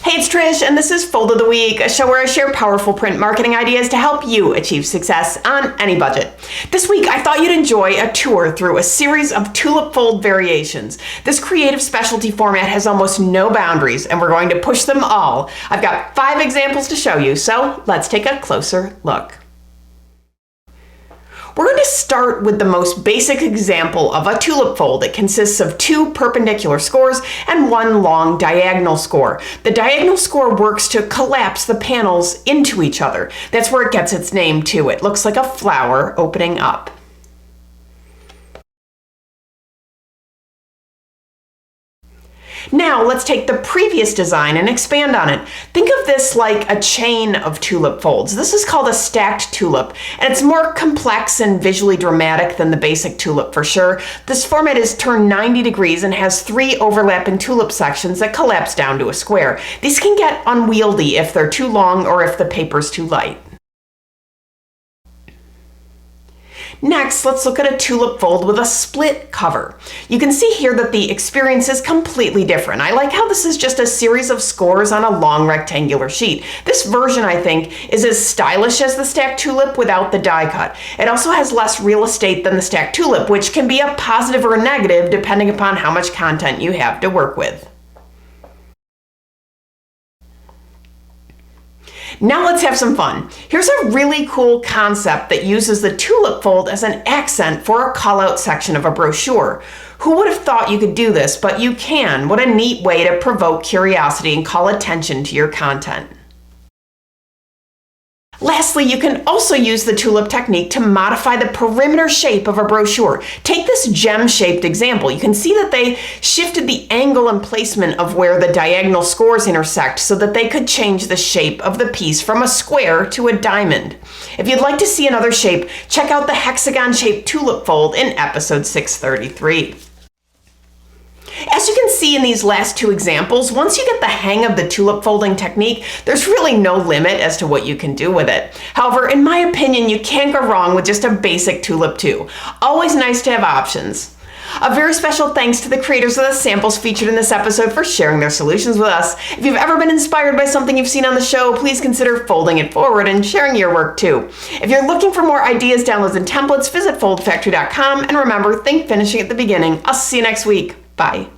Hey, it's Trish, and this is Fold of the Week, a show where I share powerful print marketing ideas to help you achieve success on any budget. This week, I thought you'd enjoy a tour through a series of Tulip Fold variations. This creative specialty format has almost no boundaries, and we're going to push them all. I've got 5 examples to show you, so let's take a closer look. We're going to start with the most basic example of a tulip fold. It consists of 2 perpendicular scores and 1 long diagonal score. The diagonal score works to collapse the panels into each other. That's where it gets its name too. It looks like a flower opening up. Now let's take the previous design and expand on it. Think of this like a chain of tulip folds. This is called a stacked tulip, and it's more complex and visually dramatic than the basic tulip for sure. This format is turned 90 degrees and has 3 overlapping tulip sections that collapse down to a square. These can get unwieldy if they're too long or if the paper's too light. Next, let's look at a tulip fold with a split cover. You can see here that the experience is completely different. I like how this is just a series of scores on a long rectangular sheet. This version, I think, is as stylish as the stacked tulip without the die cut. It also has less real estate than the stacked tulip, which can be a positive or a negative depending upon how much content you have to work with. Now let's have some fun. Here's a really cool concept that uses the tulip fold as an accent for a call-out section of a brochure. Who would have thought you could do this, but you can. What a neat way to provoke curiosity and call attention to your content. Lastly, you can also use the tulip technique to modify the perimeter shape of a brochure. Take this gem-shaped example. You can see that they shifted the angle and placement of where the diagonal scores intersect so that they could change the shape of the piece from a square to a diamond. If you'd like to see another shape, check out the hexagon-shaped tulip fold in episode 633. As you can see in these last 2 examples, once you get the hang of the tulip folding technique, there's really no limit as to what you can do with it. However, in my opinion, you can't go wrong with just a basic tulip too. Always nice to have options. A very special thanks to the creators of the samples featured in this episode for sharing their solutions with us. If you've ever been inspired by something you've seen on the show, please consider folding it forward and sharing your work too. If you're looking for more ideas, downloads, and templates, visit foldfactory.com, and remember, think finishing at the beginning. I'll see you next week. Bye.